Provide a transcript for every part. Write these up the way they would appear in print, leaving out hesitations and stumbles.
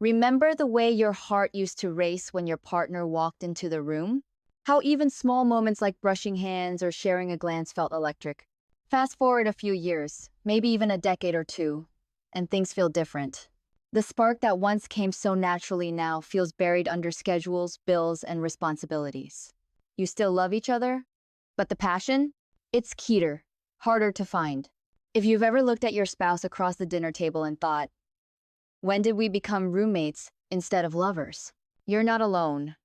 Remember the way your heart used to race when your partner walked into the room? How even small moments like brushing hands or sharing a glance felt electric. Fast forward a few years, maybe even a decade or two, and things feel different. The spark that once came so naturally now feels buried under schedules, bills, and responsibilities. You still love each other, but the passion? It's keener, harder to find. If you've ever looked at your spouse across the dinner table and thought, when did we become roommates instead of lovers? You're not alone.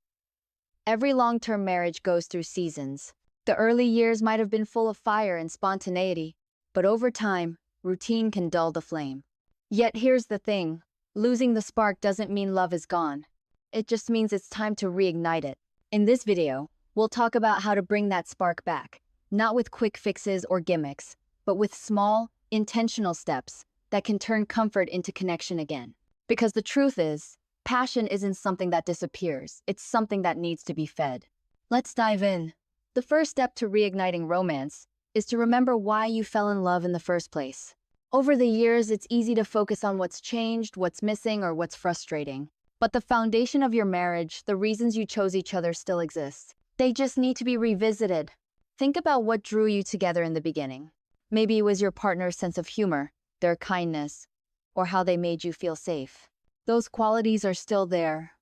Every long-term marriage goes through seasons. The early years might have been full of fire and spontaneity, but over time, routine can dull the flame. Yet here's the thing, losing the spark doesn't mean love is gone. It just means it's time to reignite it. In this video, we'll talk about how to bring that spark back, not with quick fixes or gimmicks, but with small, intentional steps that can turn comfort into connection again. Because the truth is, passion isn't something that disappears, it's something that needs to be fed. Let's dive in. The first step to reigniting romance is to remember why you fell in love in the first place. Over the years, it's easy to focus on what's changed, what's missing, or what's frustrating. But the foundation of your marriage, the reasons you chose each other still exists. They just need to be revisited. Think about what drew you together in the beginning. Maybe it was your partner's sense of humor, their kindness, or how they made you feel safe. Those qualities are still there,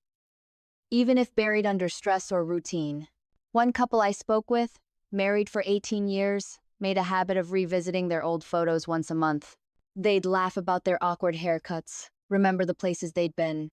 even if buried under stress or routine. One couple I spoke with, married for 18 years, made a habit of revisiting their old photos once a month. They'd laugh about their awkward haircuts, remember the places they'd been,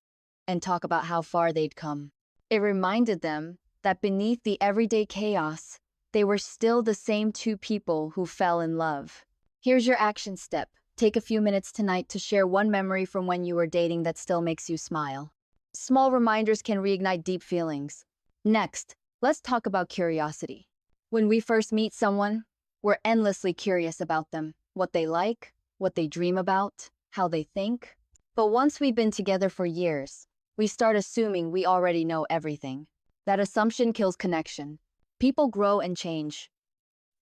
and talk about how far they'd come. It reminded them that beneath the everyday chaos, they were still the same two people who fell in love. Here's your action step. Take a few minutes tonight to share one memory from when you were dating that still makes you smile. Small reminders can reignite deep feelings. Next, let's talk about curiosity. When we first meet someone, we're endlessly curious about them, what they like, what they dream about, how they think. But once we've been together for years, we start assuming we already know everything. That assumption kills connection. People grow and change.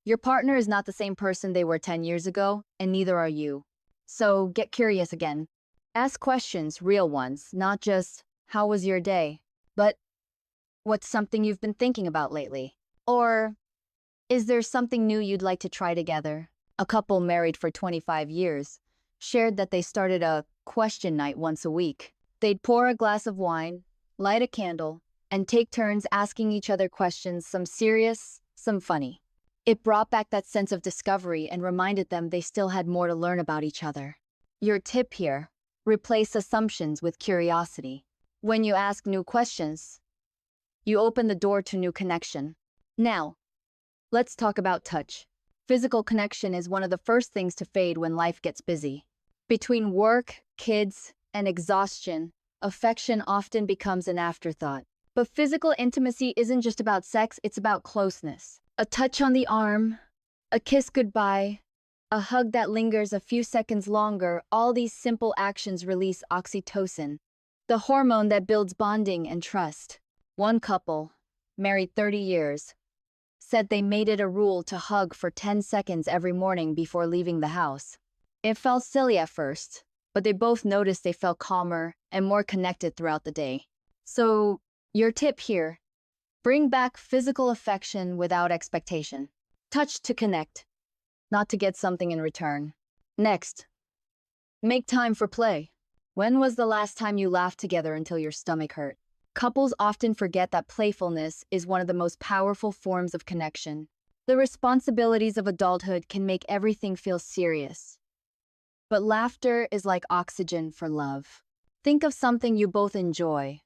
Your partner is not the same person they were 10 years ago, and neither are you. So get curious again. Ask questions, real ones, not just, how was your day? But, what's something you've been thinking about lately? Or, is there something new you'd like to try together? A couple married for 25 years shared that they started a question night once a week. They'd pour a glass of wine, light a candle, and take turns asking each other questions, some serious, some funny. It brought back that sense of discovery and reminded them they still had more to learn about each other. Your tip here, replace assumptions with curiosity. When you ask new questions, you open the door to new connection. Now, let's talk about touch. Physical connection is one of the first things to fade when life gets busy. Between work, kids, and exhaustion, affection often becomes an afterthought. But physical intimacy isn't just about sex, it's about closeness. A touch on the arm, a kiss goodbye, a hug that lingers a few seconds longer, all these simple actions release oxytocin, the hormone that builds bonding and trust. One couple, married 30 years, said they made it a rule to hug for 10 seconds every morning before leaving the house. It felt silly at first, but they both noticed they felt calmer and more connected throughout the day. So, your tip here, bring back physical affection without expectation. Touch to connect, not to get something in return. Next, make time for play. When was the last time you laughed together until your stomach hurt? Couples often forget that playfulness is one of the most powerful forms of connection. The responsibilities of adulthood can make everything feel serious. But laughter is like oxygen for love. Think of something you both enjoy,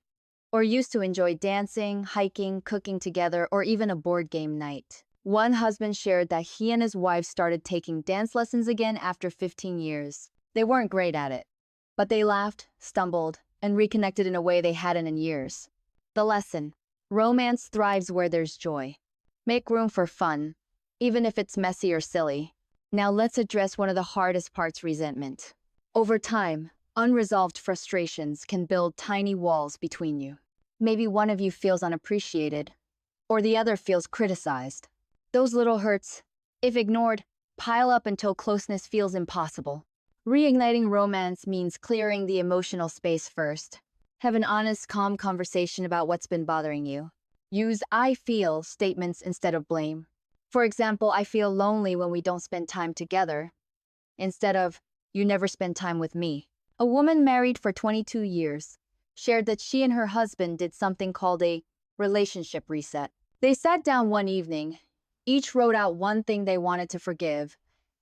or used to enjoy: dancing, hiking, cooking together, or even a board game night. One husband shared that he and his wife started taking dance lessons again after 15 years. They weren't great at it, but they laughed, stumbled, and reconnected in a way they hadn't in years. The lesson: romance thrives where there's joy. Make room for fun, even if it's messy or silly. Now let's address one of the hardest parts: resentment. Over time, unresolved frustrations can build tiny walls between you. Maybe one of you feels unappreciated, or the other feels criticized. Those little hurts, if ignored, pile up until closeness feels impossible. Reigniting romance means clearing the emotional space first. Have an honest, calm conversation about what's been bothering you. Use I feel statements instead of blame. For example, I feel lonely when we don't spend time together, instead of, you never spend time with me. A woman married for 22 years shared that she and her husband did something called a relationship reset. They sat down one evening, each wrote out one thing they wanted to forgive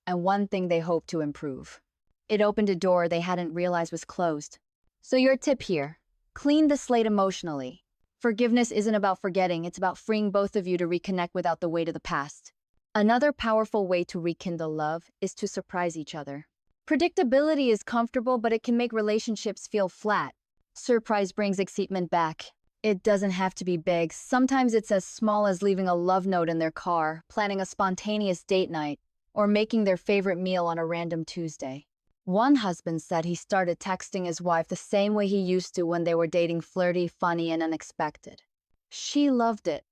and one thing they hoped to improve. It opened a door they hadn't realized was closed. So your tip here, clean the slate emotionally. Forgiveness isn't about forgetting, it's about freeing both of you to reconnect without the weight of the past. Another powerful way to rekindle love is to surprise each other. Predictability is comfortable, but it can make relationships feel flat. Surprise brings excitement back. It doesn't have to be big. Sometimes it's as small as leaving a love note in their car, planning a spontaneous date night, or making their favorite meal on a random Tuesday. One husband said he started texting his wife the same way he used to when they were dating, flirty, funny, and unexpected. She loved it.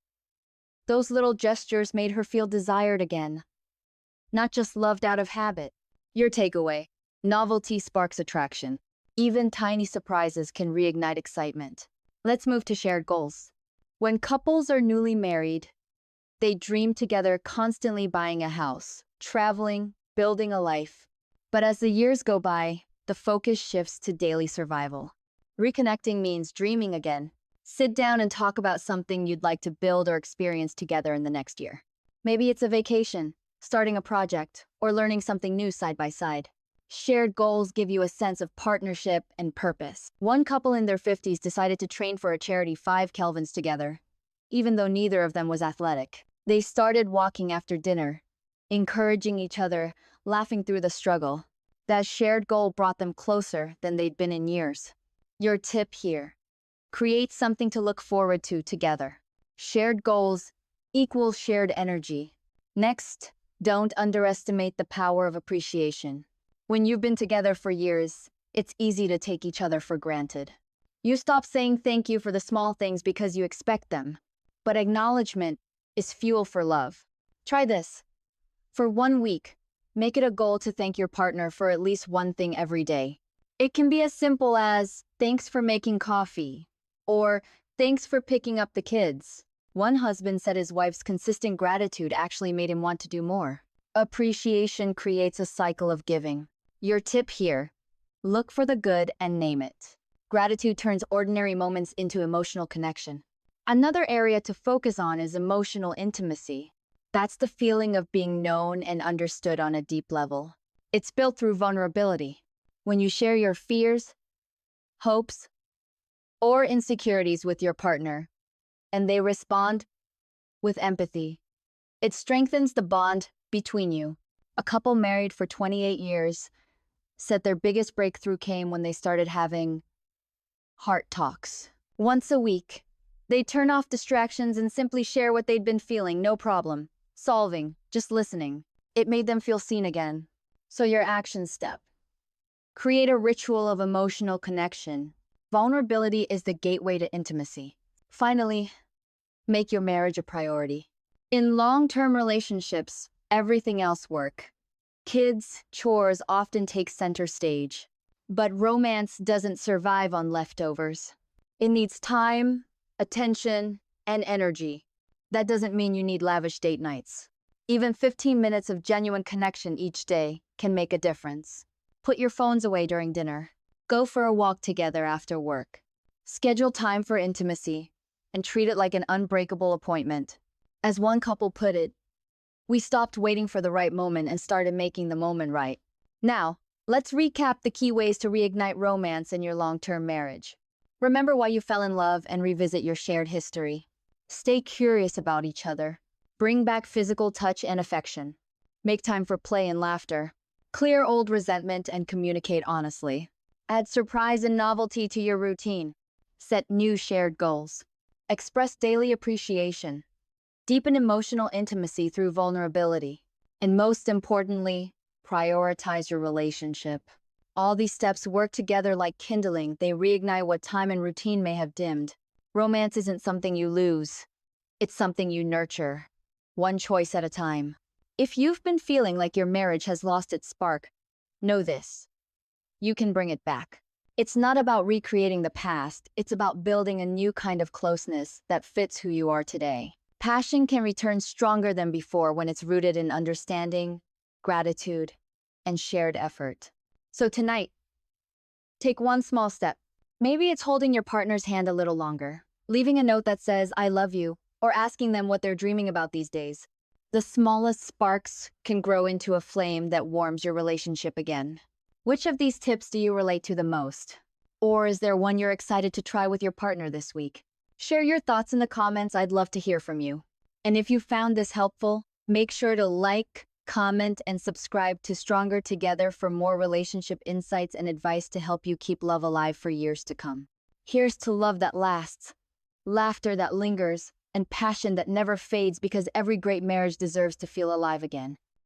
Those little gestures made her feel desired again, not just loved out of habit. Your takeaway, novelty sparks attraction. Even tiny surprises can reignite excitement. Let's move to shared goals. When couples are newly married, they dream together, constantly buying a house, traveling, building a life. But as the years go by, the focus shifts to daily survival. Reconnecting means dreaming again. Sit down and talk about something you'd like to build or experience together in the next year. Maybe it's a vacation, starting a project, or learning something new side by side. Shared goals give you a sense of partnership and purpose. One couple in their 50s decided to train for a charity 5 Kelvins together, even though neither of them was athletic. They started walking after dinner, encouraging each other, laughing through the struggle. That shared goal brought them closer than they'd been in years. Your tip here, create something to look forward to together. Shared goals equals shared energy. Next, don't underestimate the power of appreciation. When you've been together for years, it's easy to take each other for granted. You stop saying thank you for the small things because you expect them. But acknowledgement is fuel for love. Try this. For 1 week, make it a goal to thank your partner for at least one thing every day. It can be as simple as, thanks for making coffee, or thanks for picking up the kids. One husband said his wife's consistent gratitude actually made him want to do more. Appreciation creates a cycle of giving. Your tip here, look for the good and name it. Gratitude turns ordinary moments into emotional connection. Another area to focus on is emotional intimacy. That's the feeling of being known and understood on a deep level. It's built through vulnerability. When you share your fears, hopes, or insecurities with your partner, and they respond with empathy, it strengthens the bond between you. A couple married for 28 years said their biggest breakthrough came when they started having heart talks. Once a week, they'd turn off distractions and simply share what they'd been feeling, no problem solving, just listening. It made them feel seen again. So your action step, create a ritual of emotional connection. Vulnerability is the gateway to intimacy. Finally, make your marriage a priority. In long-term relationships, everything else works. Kids, chores often take center stage. But romance doesn't survive on leftovers. It needs time, attention, and energy. That doesn't mean you need lavish date nights. Even 15 minutes of genuine connection each day can make a difference. Put your phones away during dinner. Go for a walk together after work. Schedule time for intimacy and treat it like an unbreakable appointment. As one couple put it, we stopped waiting for the right moment and started making the moment right. Now, let's recap the key ways to reignite romance in your long-term marriage. Remember why you fell in love and revisit your shared history. Stay curious about each other. Bring back physical touch and affection. Make time for play and laughter. Clear old resentment and communicate honestly. Add surprise and novelty to your routine. Set new shared goals. Express daily appreciation. Deepen emotional intimacy through vulnerability. And most importantly, prioritize your relationship. All these steps work together like kindling. They reignite what time and routine may have dimmed. Romance isn't something you lose. It's something you nurture, one choice at a time. If you've been feeling like your marriage has lost its spark, know this. You can bring it back. It's not about recreating the past, it's about building a new kind of closeness that fits who you are today. Passion can return stronger than before when it's rooted in understanding, gratitude, and shared effort. So tonight, take one small step. Maybe it's holding your partner's hand a little longer, leaving a note that says, I love you, or asking them what they're dreaming about these days. The smallest sparks can grow into a flame that warms your relationship again. Which of these tips do you relate to the most? Or is there one you're excited to try with your partner this week? Share your thoughts in the comments, I'd love to hear from you. And if you found this helpful, make sure to like, comment, and subscribe to Stronger Together for more relationship insights and advice to help you keep love alive for years to come. Here's to love that lasts, laughter that lingers, and passion that never fades, because every great marriage deserves to feel alive again.